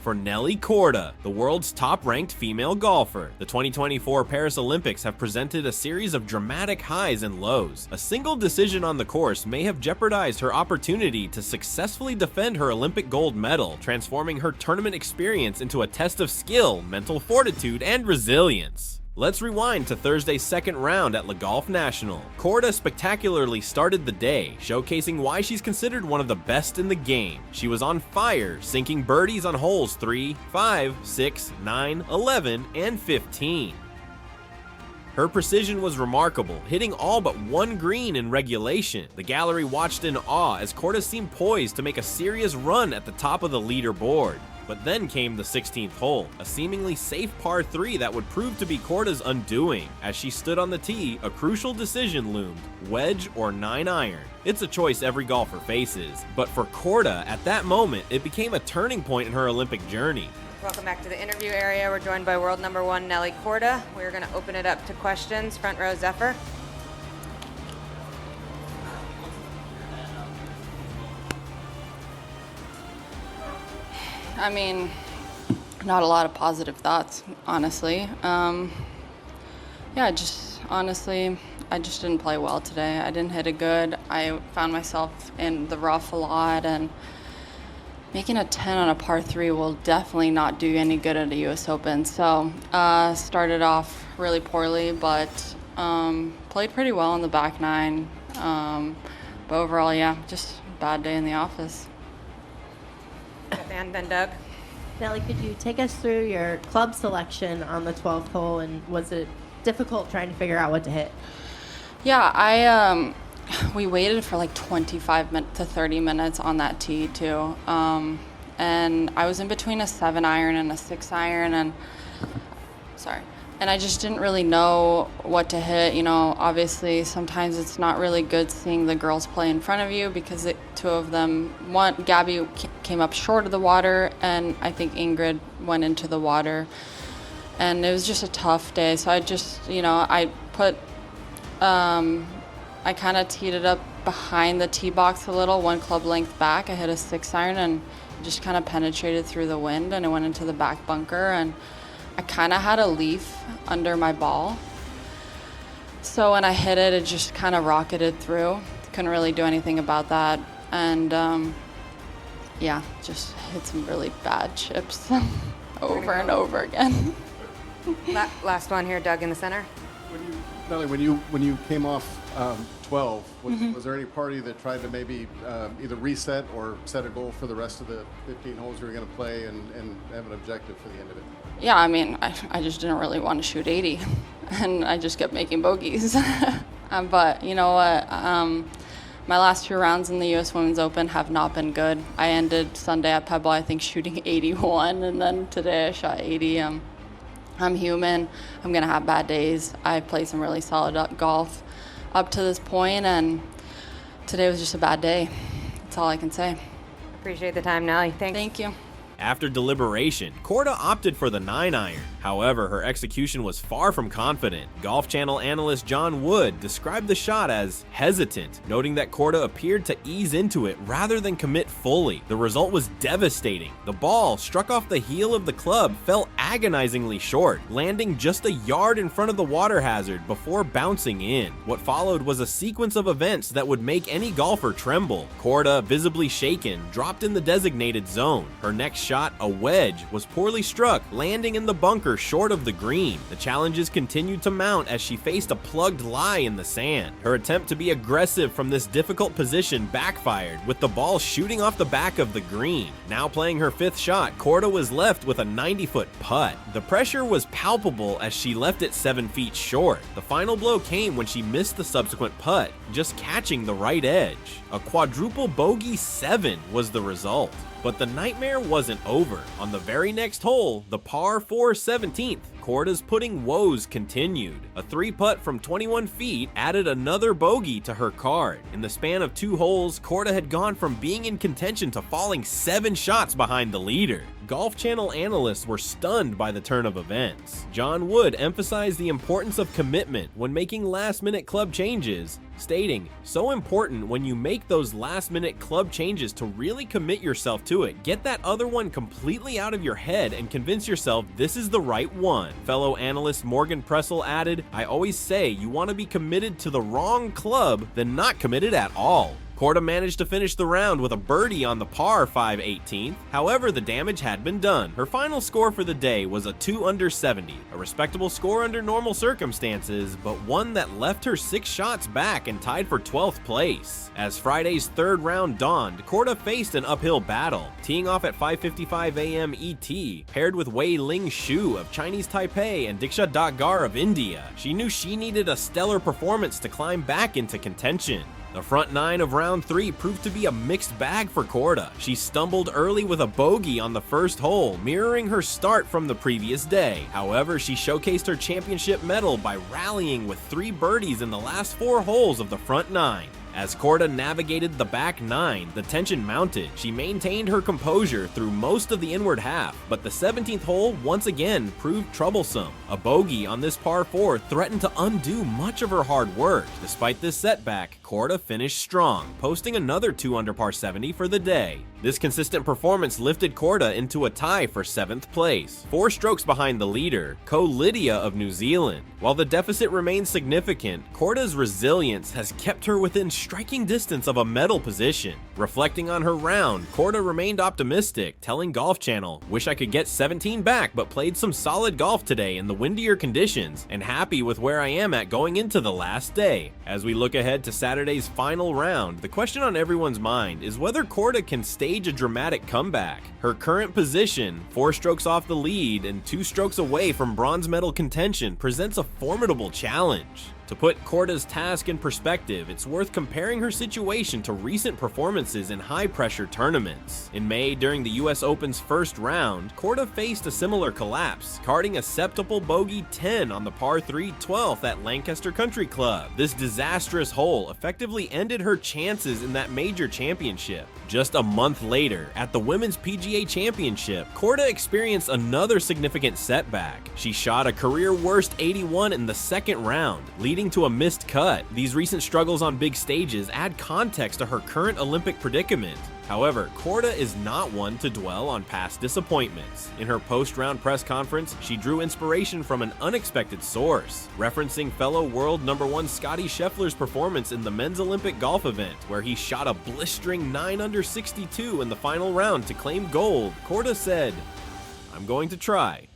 for Nelly Korda, the world's top-ranked female golfer. The 2024 Paris Olympics have presented a series of dramatic highs and lows. A single decision on the course may have jeopardized her opportunity to successfully defend her Olympic gold medal, transforming her tournament experience into a test of skill, mental fortitude, and resilience. Let's rewind to Thursday's second round at Le Golf National. Korda spectacularly started the day, showcasing why she's considered one of the best in the game. She was on fire, sinking birdies on holes 3, 5, 6, 9, 11, and 15. Her precision was remarkable, hitting all but one green in regulation. The gallery watched in awe as Korda seemed poised to make a serious run at the top of the leaderboard. But then came the 16th hole, a seemingly safe par 3 that would prove to be Korda's undoing. As she stood on the tee, a crucial decision loomed: wedge or 9-iron. It's a choice every golfer faces, but for Korda, at that moment, it became a turning point in her Olympic journey. Welcome back to the interview area. We're joined by world number 1 Nelly Korda. We're going to open it up to questions. Front row, Zephyr. I mean, not a lot of positive thoughts, honestly. Honestly, I just didn't play well today. I didn't hit it good. I found myself in the rough a lot, and making a 10 on a par 3 will definitely not do any good at a U.S. Open. So, started off really poorly, but played pretty well on the back 9. But overall, yeah, just a bad day in the office. And then Doug. Nelly, could you take us through your club selection on the 12th hole, and was it difficult trying to figure out what to hit? Yeah, we waited for like 25 to 30 minutes on that tee too, and I was in between a 7-iron and a 6-iron, and I just didn't really know what to hit. You know, obviously sometimes it's not really good seeing the girls play in front of you because two of them, Gabby came up short of the water, and I think Ingrid went into the water, and it was just a tough day. So I just, I kind of teed it up behind the tee box a little, one club length back. I hit a 6-iron and just kind of penetrated through the wind, and it went into the back bunker, and I kind of had a leaf under my ball. So when I hit it, it just kind of rocketed through. Couldn't really do anything about that. And just hit some really bad chips over and over again. Last one here, Doug in the center. Nelly, when you came off 12, was there any party that tried to maybe either reset or set a goal for the rest of the 15 holes you were going to play and have an objective for the end of it? Yeah, I mean, I just didn't really want to shoot 80, and I just kept making bogeys. But you know what? My last 2 rounds in the U.S. Women's Open have not been good. I ended Sunday at Pebble, I think, shooting 81, and then today I shot 80. I'm human. I'm going to have bad days. I played some really solid golf up to this point, and today was just a bad day. That's all I can say. Appreciate the time, Nelly. Thanks. Thank you. After deliberation, Korda opted for the 9-iron. However, her execution was far from confident. Golf Channel analyst John Wood described the shot as hesitant, noting that Korda appeared to ease into it rather than commit fully. The result was devastating. The ball struck off the heel of the club, fell agonizingly short, landing just a yard in front of the water hazard before bouncing in. What followed was a sequence of events that would make any golfer tremble. Korda, visibly shaken, dropped in the designated zone. Her next shot, a wedge, was poorly struck, landing in the bunker short of the green. The challenges continued to mount as she faced a plugged lie in the sand. Her attempt to be aggressive from this difficult position backfired, with the ball shooting off the back of the green. Now playing her 5th shot, Korda was left with a 90-foot putt. The pressure was palpable as she left it 7 feet short. The final blow came when she missed the subsequent putt, just catching the right edge. A quadruple bogey 7 was the result. But the nightmare wasn't over. On the very next hole, the par 4 17th, Korda's putting woes continued. A 3-putt from 21 feet added another bogey to her card. In the span of 2 holes, Korda had gone from being in contention to falling 7 shots behind the leader. Golf Channel analysts were stunned by the turn of events. John Wood emphasized the importance of commitment when making last-minute club changes, stating, "So important when you make those last-minute club changes to really commit yourself to it. Get that other one completely out of your head and convince yourself this is the right one." Fellow analyst Morgan Pressel added, "I always say you want to be committed to the wrong club than not committed at all." Korda managed to finish the round with a birdie on the par 5 18th. However, the damage had been done. Her final score for the day was a 2 under 70, a respectable score under normal circumstances, but one that left her 6 shots back and tied for 12th place. As Friday's third round dawned, Korda faced an uphill battle, teeing off at 5:55 a.m. ET, paired with Wei Ling Shu of Chinese Taipei and Diksha Dagar of India. She knew she needed a stellar performance to climb back into contention. The front 9 of round 3 proved to be a mixed bag for Korda. She stumbled early with a bogey on the first hole, mirroring her start from the previous day. However, she showcased her championship medal by rallying with 3 birdies in the last 4 holes of the front 9. As Korda navigated the back 9, the tension mounted. She maintained her composure through most of the inward half, but the 17th hole once again proved troublesome. A bogey on this par 4 threatened to undo much of her hard work. Despite this setback, Korda finished strong, posting another 2 under par 70 for the day. This consistent performance lifted Korda into a tie for 7th place, 4 strokes behind the leader, Ko Lydia of New Zealand. While the deficit remains significant, Korda's resilience has kept her within striking distance of a medal position. Reflecting on her round, Korda remained optimistic, telling Golf Channel, "Wish I could get 17 back, but played some solid golf today in the windier conditions, and happy with where I am at going into the last day." As we look ahead to Saturday's final round, the question on everyone's mind is whether Korda can stage a dramatic comeback. Her current position, 4 strokes off the lead and 2 strokes away from bronze medal contention, presents a formidable challenge. To put Korda's task in perspective, it's worth comparing her situation to recent performances in high-pressure tournaments. In May, during the US Open's first round, Korda faced a similar collapse, carding a septuple bogey 10 on the par 3 12th at Lancaster Country Club. This disastrous hole effectively ended her chances in that major championship. Just a month later, at the Women's PGA Championship, Korda experienced another significant setback. She shot a career-worst 81 in the second round, leading to a missed cut. These recent struggles on big stages add context to her current Olympic predicament. However, Korda is not one to dwell on past disappointments. In her post-round press conference, she drew inspiration from an unexpected source, referencing fellow world #1 Scottie Scheffler's performance in the men's Olympic golf event, where he shot a blistering 9 under 62 in the final round to claim gold. Korda said, "I'm going to try.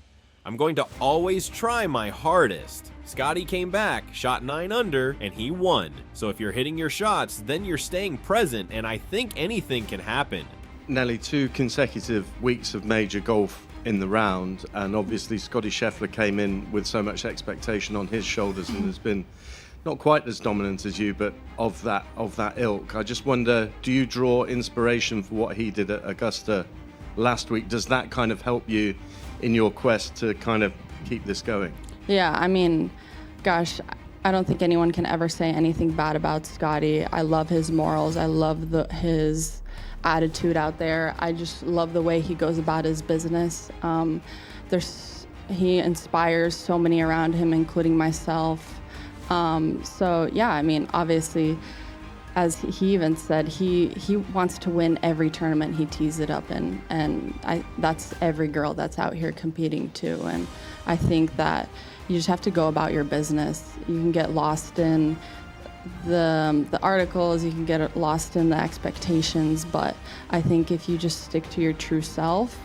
I'm going to always try my hardest." Scottie came back, shot 9 under, and he won. So if you're hitting your shots, then you're staying present, and I think anything can happen. Nelly, 2 consecutive weeks of major golf in the round, and obviously Scottie Scheffler came in with so much expectation on his shoulders and has been not quite as dominant as you, but of that ilk. I just wonder, do you draw inspiration for what he did at Augusta last week? Does that kind of help you in your quest to kind of keep this going? Yeah, I mean, gosh, I don't think anyone can ever say anything bad about Scottie. I love his morals. I love his attitude out there. I just love the way he goes about his business. He inspires so many around him, including myself. So yeah, I mean, obviously, as he even said, he wants to win every tournament he tees it up in, and that's every girl that's out here competing too. And I think that you just have to go about your business. You can get lost in the articles, you can get lost in the expectations, but I think if you just stick to your true self,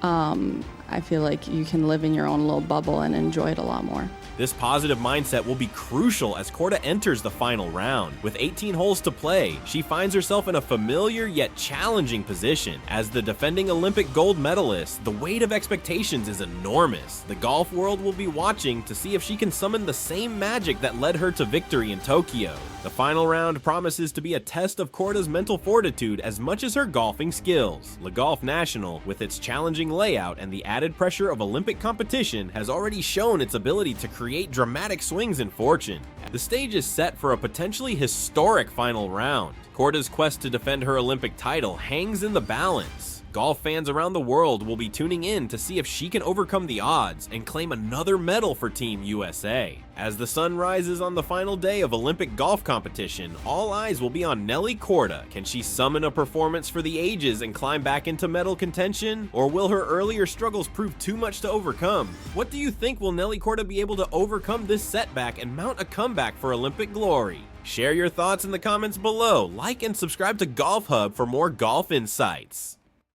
I feel like you can live in your own little bubble and enjoy it a lot more. This positive mindset will be crucial as Korda enters the final round. With 18 holes to play, she finds herself in a familiar yet challenging position. As the defending Olympic gold medalist, the weight of expectations is enormous. The golf world will be watching to see if she can summon the same magic that led her to victory in Tokyo. The final round promises to be a test of Korda's mental fortitude as much as her golfing skills. Le Golf National, with its challenging layout and the added pressure of Olympic competition, has already shown its ability to create dramatic swings in fortune. The stage is set for a potentially historic final round. Korda's quest to defend her Olympic title hangs in the balance. Golf fans around the world will be tuning in to see if she can overcome the odds and claim another medal for Team USA. As the sun rises on the final day of Olympic golf competition, all eyes will be on Nelly Korda. Can she summon a performance for the ages and climb back into medal contention? Or will her earlier struggles prove too much to overcome? What do you think? Will Nelly Korda be able to overcome this setback and mount a comeback for Olympic glory? Share your thoughts in the comments below, like and subscribe to Golf Hub for more golf insights.